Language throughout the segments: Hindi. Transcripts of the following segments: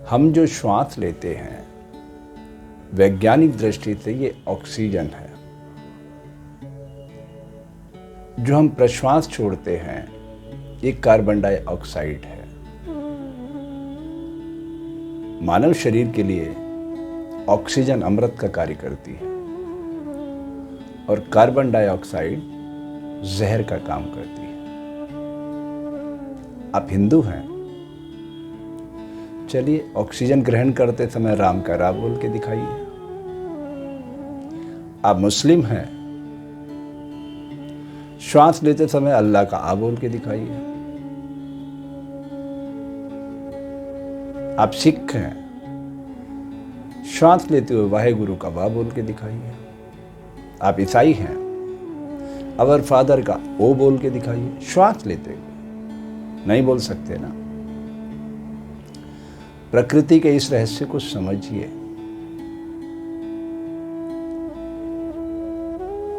हम जो श्वास लेते हैं वैज्ञानिक दृष्टि से ये ऑक्सीजन है। जो हम प्रश्वास छोड़ते हैं ये कार्बन डाइऑक्साइड है। मानव शरीर के लिए ऑक्सीजन अमृत का कार्य करती है और कार्बन डाइऑक्साइड जहर का काम करती है। आप हिंदू हैं, चलिए ऑक्सीजन ग्रहण करते समय राम का रा बोल के दिखाइए। आप मुस्लिम हैं, श्वास लेते समय अल्लाह का आ बोल के दिखाइए। आप सिख हैं, श्वास लेते हुए वाहेगुरु का वाह बोल के दिखाइए। आप ईसाई हैं, अवर फादर का ओ बोल के दिखाइए। श्वास लेते हुए नहीं बोल सकते ना। प्रकृति के इस रहस्य को समझिए।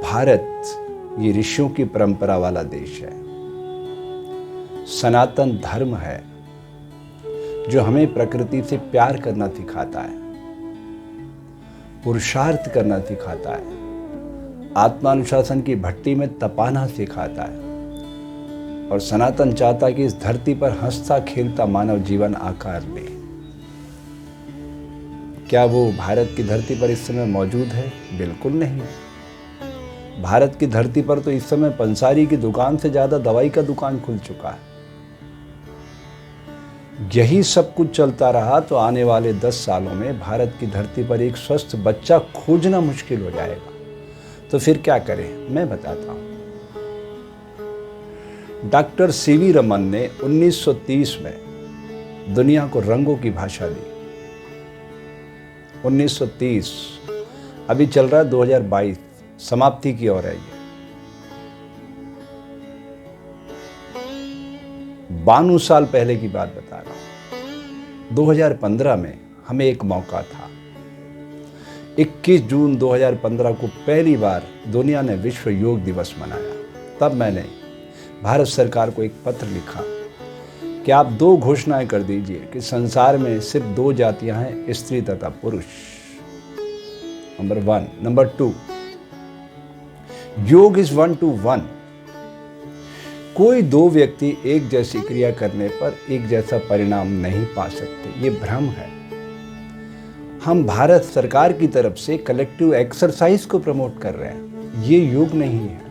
भारत ये ऋषियों की परंपरा वाला देश है, सनातन धर्म है जो हमें प्रकृति से प्यार करना सिखाता है, पुरुषार्थ करना सिखाता है, आत्मानुशासन की भट्टी में तपाना सिखाता है। और सनातन चाहता है कि इस धरती पर हंसता खेलता मानव जीवन आकार ले। क्या वो भारत की धरती पर इस समय मौजूद है? बिल्कुल नहीं। भारत की धरती पर तो इस समय पंसारी की दुकान से ज्यादा दवाई का दुकान खुल चुका है। यही सब कुछ चलता रहा तो आने वाले 10 सालों में भारत की धरती पर एक स्वस्थ बच्चा खोजना मुश्किल हो जाएगा। तो फिर क्या करें, मैं बताता हूं। डॉक्टर सीवी रमन ने 1930 में दुनिया को रंगों की भाषा दी। 1930, अभी चल रहा है 2022, समाप्ति की ओर है ये। 92 साल पहले की बात बता रहा हूं। 2015 में हमें एक मौका था। 21 जून 2015 को पहली बार दुनिया ने विश्व योग दिवस मनाया। तब मैंने भारत सरकार को एक पत्र लिखा कि आप 2 घोषणाएं कर दीजिए कि संसार में सिर्फ 2 जातियां हैं, स्त्री तथा पुरुष। नंबर 1। नंबर 2, योग इज 1 to 1। कोई 2 व्यक्ति एक जैसी क्रिया करने पर एक जैसा परिणाम नहीं पा सकते, ये भ्रम है। हम भारत सरकार की तरफ से कलेक्टिव एक्सरसाइज को प्रमोट कर रहे हैं, ये योग नहीं है।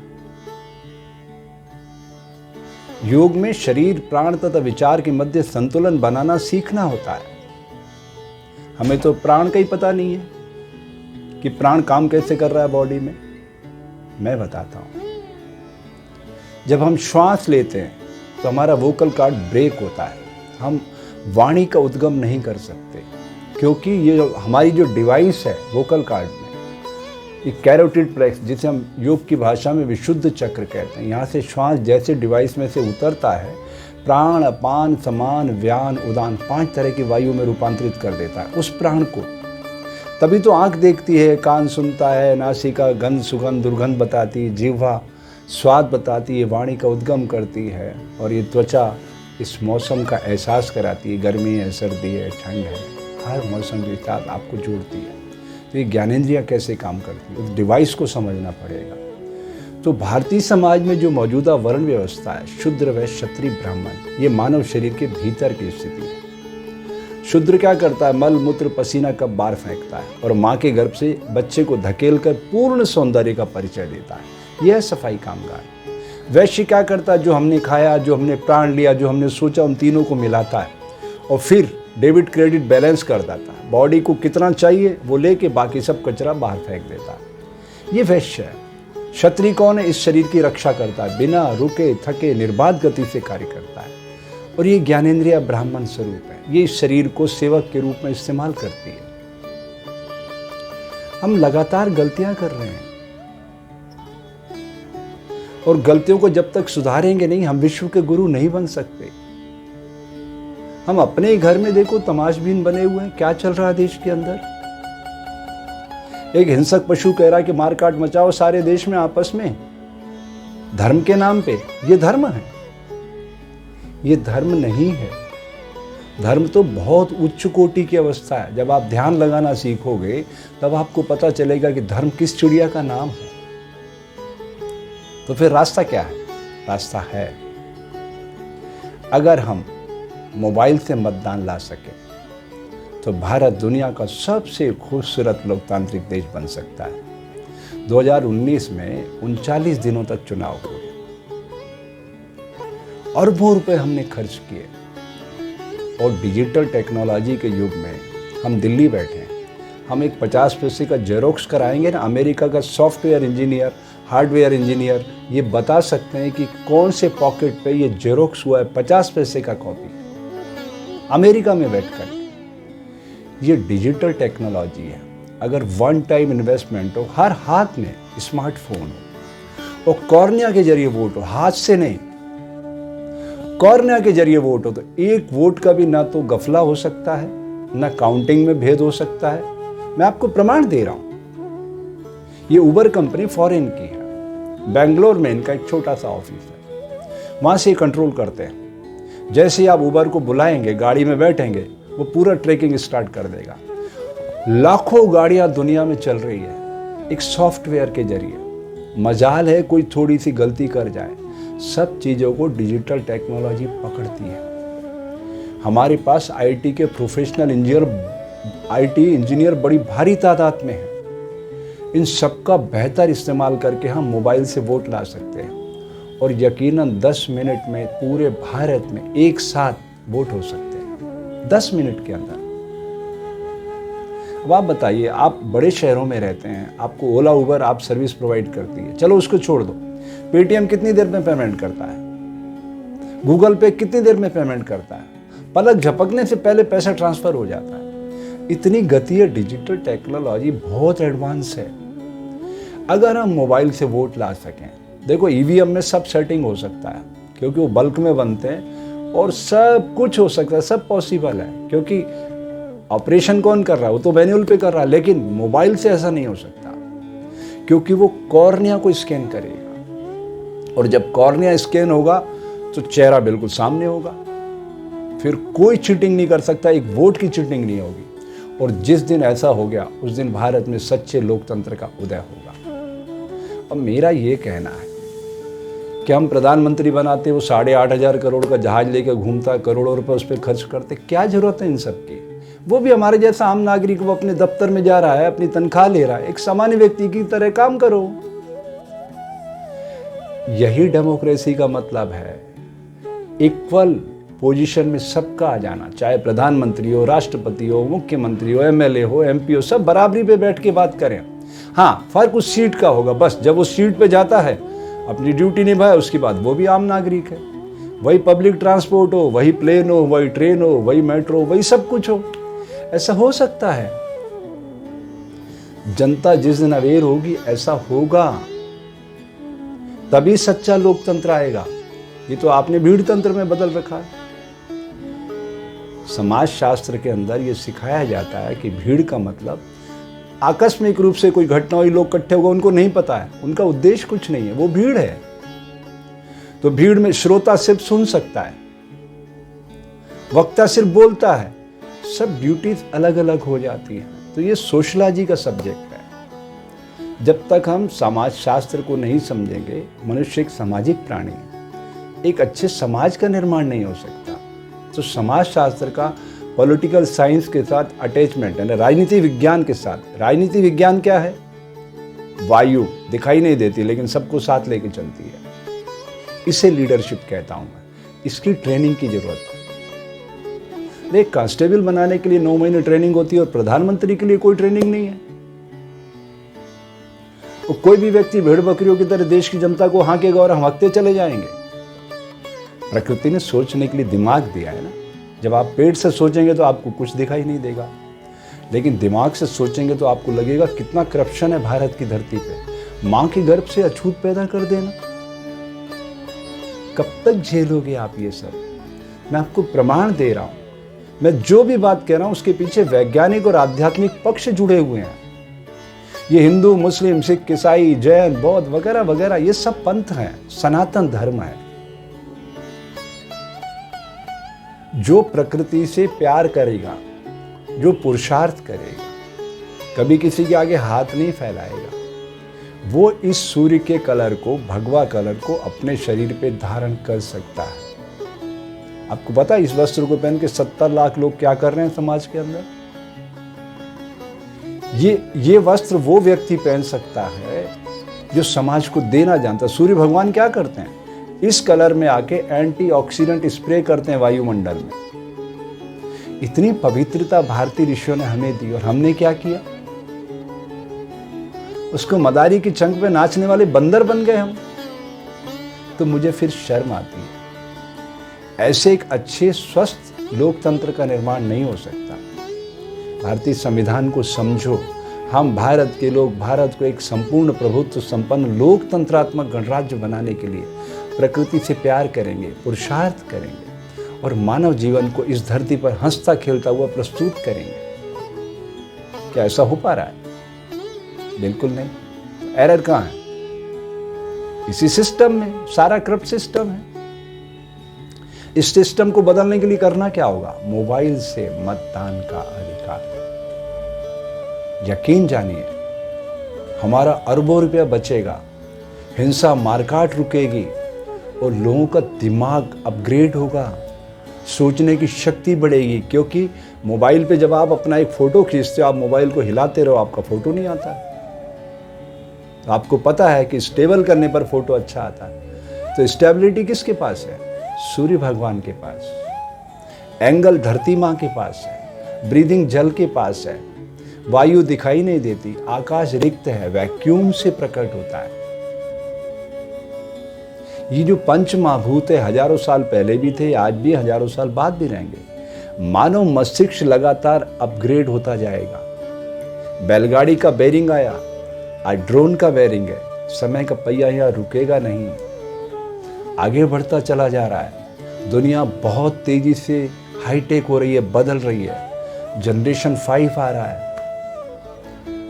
योग में शरीर, प्राण तथा विचार के मध्य संतुलन बनाना सीखना होता है। हमें तो प्राण का ही पता नहीं है कि प्राण काम कैसे कर रहा है बॉडी में। मैं बताता हूं। जब हम श्वास लेते हैं तो हमारा वोकल कॉर्ड ब्रेक होता है। हम वाणी का उद्गम नहीं कर सकते क्योंकि ये हमारी जो डिवाइस है वोकल कॉर्ड में, ये कैरोटिड प्लेक्स, जिसे हम योग की भाषा में विशुद्ध चक्र कहते हैं, यहाँ से श्वास जैसे डिवाइस में से उतरता है, प्राण, अपान, समान, व्यान, उदान 5 तरह की वायु में रूपांतरित कर देता है उस प्राण को। तभी तो आंख देखती है, कान सुनता है, नासिका गंध सुगंध दुर्गंध बताती, जिह्वा स्वाद बताती है, वाणी का उद्गम करती है, और ये त्वचा इस मौसम का एहसास कराती है, गर्मी है, सर्दी है, ठंड है, हर मौसम के साथ आपको जोड़ती है। तो ये ज्ञानेंद्रियाँ कैसे काम करती है, उस डिवाइस को समझना पड़ेगा। तो भारतीय समाज में जो मौजूदा वर्ण व्यवस्था है, शूद्र वैश्य क्षत्रिय ब्राह्मण, ये मानव शरीर के भीतर की स्थिति है। शूद्र क्या करता है? मल मूत्र पसीना कब बाहर फेंकता है और माँ के गर्भ से बच्चे को धकेल कर पूर्ण सौंदर्य का परिचय देता है। यह सफाई कामगार। वैश्य क्या करता है? जो हमने खाया, जो हमने प्राण लिया, जो हमने सोचा, उन तीनों को मिलाता है और फिर डेबिट क्रेडिट बैलेंस कर देता है। बॉडी को कितना चाहिए वो लेके बाकी सब कचरा बाहर फेंक देता है। ये वैश्य है। क्षत्रिय कौन है? इस शरीर की रक्षा करता है, बिना रुके थके निर्बाध गति से कार्य करता है। और ये ज्ञानेंद्रिय ब्राह्मण स्वरूप है, ये इस शरीर को सेवक के रूप में इस्तेमाल करती है। हम लगातार गलतियां कर रहे हैं और गलतियों को जब तक सुधारेंगे नहीं, हम विश्व के गुरु नहीं बन सकते। हम अपने ही घर में देखो तमाशबीन बने हुए हैं, क्या चल रहा है देश के अंदर। एक हिंसक पशु कह रहा है कि मारकाट मचाओ सारे देश में आपस में, धर्म के नाम पे। ये धर्म है? ये धर्म नहीं है। धर्म तो बहुत उच्च कोटि की अवस्था है। जब आप ध्यान लगाना सीखोगे तब आपको पता चलेगा कि धर्म किस चिड़िया का नाम है। तो फिर रास्ता क्या है? रास्ता है, अगर हम मोबाइल से मतदान ला सके तो भारत दुनिया का सबसे खूबसूरत लोकतांत्रिक देश बन सकता है। 2019 में 39 दिनों तक चुनाव हुए, अरबों रुपए हमने खर्च किए, और डिजिटल टेक्नोलॉजी के युग में हम दिल्ली बैठे हैं, हम एक 50 पैसे का जेरोक्स कराएंगे ना, अमेरिका का सॉफ्टवेयर इंजीनियर, हार्डवेयर इंजीनियर ये बता सकते हैं कि कौन से पॉकेट पे ये जेरोक्स हुआ है 50 पैसे का कॉपी, अमेरिका में बैठकर। ये डिजिटल टेक्नोलॉजी है। अगर वन टाइम इन्वेस्टमेंट हो, हर हाथ में स्मार्टफोन हो, और कॉर्निया के जरिए वोट हो, हाथ से नहीं, कॉर्निया के जरिए वोट हो, तो एक वोट का भी ना तो गफला हो सकता है, ना काउंटिंग में भेद हो सकता है। मैं आपको प्रमाण दे रहा हूं। ये उबर कंपनी फॉरेन की है, बेंगलोर में इनका एक छोटा सा ऑफिस है, वहां से कंट्रोल करते हैं। जैसे ही आप उबर को बुलाएंगे, गाड़ी में बैठेंगे, वो पूरा ट्रैकिंग स्टार्ट कर देगा। लाखों गाड़ियां दुनिया में चल रही है एक सॉफ्टवेयर के जरिए। मजाल है कोई थोड़ी सी गलती कर जाए, सब चीज़ों को डिजिटल टेक्नोलॉजी पकड़ती है। हमारे पास आईटी के प्रोफेशनल इंजीनियर बड़ी भारी तादाद में हैं। इन सबका बेहतर इस्तेमाल करके हम मोबाइल से वोट ला सकते हैं, और यकीनन 10 मिनट में पूरे भारत में एक साथ वोट हो सकते हैं, 10 मिनट के अंदर। अब आप बताइए, आप बड़े शहरों में रहते हैं, आपको ओला उबर आप सर्विस प्रोवाइड करती है, चलो उसको छोड़ दो, पेटीएम कितनी देर में पेमेंट करता है, गूगल पे कितनी देर में पेमेंट करता है, पलक झपकने से पहले पैसा ट्रांसफर हो जाता है। इतनी गति है, डिजिटल टेक्नोलॉजी बहुत एडवांस है। अगर हम मोबाइल से वोट ला सकें, देखो ईवीएम में सब सेटिंग हो सकता है क्योंकि वो बल्क में बनते हैं, और सब कुछ हो सकता है, सब पॉसिबल है, क्योंकि ऑपरेशन कौन कर रहा है, वो तो मैन्युअल पे कर रहा है। लेकिन मोबाइल से ऐसा नहीं हो सकता, क्योंकि वो कॉर्निया को स्कैन करेगा, और जब कॉर्निया स्कैन होगा तो चेहरा बिल्कुल सामने होगा, फिर कोई चीटिंग नहीं कर सकता, एक वोट की चीटिंग नहीं होगी। और जिस दिन ऐसा हो गया, उस दिन भारत में सच्चे लोकतंत्र का उदय होगा। अब मेरा ये कहना है कि हम प्रधानमंत्री बनाते, वो 8,500 करोड़ का जहाज लेकर घूमता, करोड़ों रुपए उस पर खर्च करते, क्या जरूरत है इन सब की? वो भी हमारे जैसा आम नागरिक, वो अपने दफ्तर में जा रहा है, अपनी तनख्वाह ले रहा है, एक सामान्य व्यक्ति की तरह काम करो। यही डेमोक्रेसी का मतलब है, इक्वल पोजीशन में सबका आ जाना, चाहे प्रधानमंत्री हो, राष्ट्रपति हो, मुख्यमंत्री हो, एमएलए हो, एमपी हो, सब बराबरी पे बैठ के बात करें। हाँ, फर्क उस सीट का होगा, बस जब उस सीट पे जाता है, अपनी ड्यूटी निभाए, उसके बाद वो भी आम नागरिक है। वही पब्लिक ट्रांसपोर्ट हो, वही प्लेन हो, वही ट्रेन हो, वही मेट्रो, वही सब कुछ हो। ऐसा हो सकता है। जनता जिस दिन अवेयर होगी, ऐसा होगा, तभी सच्चा लोकतंत्र आएगा। ये तो आपने भीड़ तंत्र में बदल रखा है। समाज शास्त्र के अंदर ये सिखाया जाता है कि भीड़ का मतलब आकस्मिक रूप से कोई घटना हुई, लोग इकट्ठे हो गए, उनको नहीं पता है, उनका उद्देश्य कुछ नहीं है, वो भीड़ है। तो भीड़ में श्रोता सिर्फ सुन सकता है, वक्ता सिर्फ बोलता है, सब ड्यूटीज अलग अलग हो जाती हैं। तो ये सोशलॉजी का सब्जेक्ट है। जब तक हम समाज शास्त्र को नहीं समझेंगे, मनुष्य एक सामाजिक प्राणी है, एक अच्छे समाज का निर्माण नहीं हो सकता। तो समाज शास्त्र का पॉलिटिकल साइंस के साथ अटैचमेंट है, राजनीति विज्ञान के साथ। राजनीति विज्ञान क्या है? वायु दिखाई नहीं देती लेकिन सबको साथ लेके चलती है, इसे लीडरशिप कहता हूं मैं। इसकी ट्रेनिंग की जरूरत है। एक कांस्टेबल बनाने के लिए 9 महीने ट्रेनिंग होती है, और प्रधानमंत्री के लिए कोई ट्रेनिंग नहीं है। तो कोई भी व्यक्ति भेड़ बकरियों की तरह देश की जनता को हांकेगा और हम हकते चले जाएंगे। प्रकृति ने सोचने के लिए दिमाग दिया है ना। जब आप पेट से सोचेंगे तो आपको कुछ दिखाई नहीं देगा, लेकिन दिमाग से सोचेंगे तो आपको लगेगा कितना करप्शन है भारत की धरती पे। मां के गर्भ से अछूत पैदा कर देना, कब तक झेलोगे आप ये सब? मैं आपको प्रमाण दे रहा हूं। मैं जो भी बात कह रहा हूं उसके पीछे वैज्ञानिक और आध्यात्मिक पक्ष जुड़े हुए हैं। ये हिंदू, मुस्लिम, सिख, ईसाई, जैन, बौद्ध वगैरह वगैरह, ये सब पंथ हैं, सनातन धर्म है। जो प्रकृति से प्यार करेगा, जो पुरुषार्थ करेगा, कभी किसी के आगे हाथ नहीं फैलाएगा, वो इस सूर्य के कलर को, भगवा कलर को अपने शरीर पे धारण कर सकता है। आपको पता है इस वस्त्र को पहन के 70 लाख लोग क्या कर रहे हैं समाज के अंदर? ये वस्त्र वो व्यक्ति पहन सकता है जो समाज को देना जानता है। सूर्य भगवान क्या करते हैं? इस कलर में आके एंटीऑक्सीडेंट स्प्रे करते हैं वायुमंडल में। इतनी पवित्रता भारतीय ऋषियों ने हमें दी और हमने क्या किया? उसको मदारी की चंग पे नाचने वाले बंदर बन गए हम। तो मुझे फिर शर्म आती है। ऐसे एक अच्छे स्वस्थ लोकतंत्र का निर्माण नहीं हो सकता। भारतीय संविधान को समझो। हम भारत के लोग भारत को एक संपूर्ण प्रभुत्व संपन्न लोकतंत्रात्मक गणराज्य बनाने के लिए प्रकृति से प्यार करेंगे, पुरुषार्थ करेंगे और मानव जीवन को इस धरती पर हंसता खेलता हुआ प्रस्तुत करेंगे। क्या ऐसा हो पा रहा है? बिल्कुल नहीं। एरर कहाँ है? इसी सिस्टम में, सारा करप्ट सिस्टम है। इस सिस्टम को बदलने के लिए करना क्या होगा? मोबाइल से मतदान का अधिकार। यकीन जानिए, हमारा अरबों रुपया बचेगा, हिंसा मारकाट रुकेगी और लोगों का दिमाग अपग्रेड होगा, सोचने की शक्ति बढ़ेगी। क्योंकि मोबाइल पे जब आप अपना एक फोटो खींचते हो, आप मोबाइल को हिलाते रहो, आपका फोटो नहीं आता। तो आपको पता है कि स्टेबल करने पर फोटो अच्छा आता है। तो स्टेबिलिटी किसके पास है? सूर्य भगवान के पास। एंगल धरती माँ के पास है। ब्रीदिंग जल के पास है। वायु दिखाई नहीं देती, आकाश रिक्त है, वैक्यूम से प्रकट होता है। ये जो पंच महाभूत है, हजारों साल पहले भी थे, आज भी, हजारों साल बाद भी रहेंगे। मानव मस्तिष्क लगातार अपग्रेड होता जाएगा। बैलगाड़ी का बेरिंग आया, आज ड्रोन का बेरिंग है। समय का पहिया यहाँ रुकेगा नहीं, आगे बढ़ता चला जा रहा है। दुनिया बहुत तेजी से हाईटेक हो रही है, बदल रही है। जनरेशन 5 आ रहा है।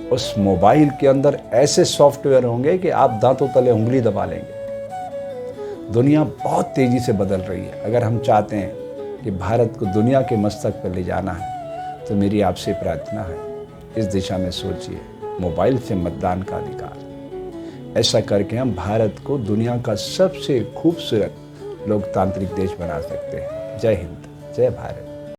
उस मोबाइल के अंदर ऐसे सॉफ्टवेयर होंगे कि आप दांतों तले उंगली दबा लेंगे। दुनिया बहुत तेजी से बदल रही है। अगर हम चाहते हैं कि भारत को दुनिया के मस्तक पर ले जाना है, तो मेरी आपसे प्रार्थना है, इस दिशा में सोचिए। मोबाइल से मतदान का अधिकार। ऐसा करके हम भारत को दुनिया का सबसे खूबसूरत लोकतांत्रिक देश बना सकते हैं। जय हिंद, जय भारत।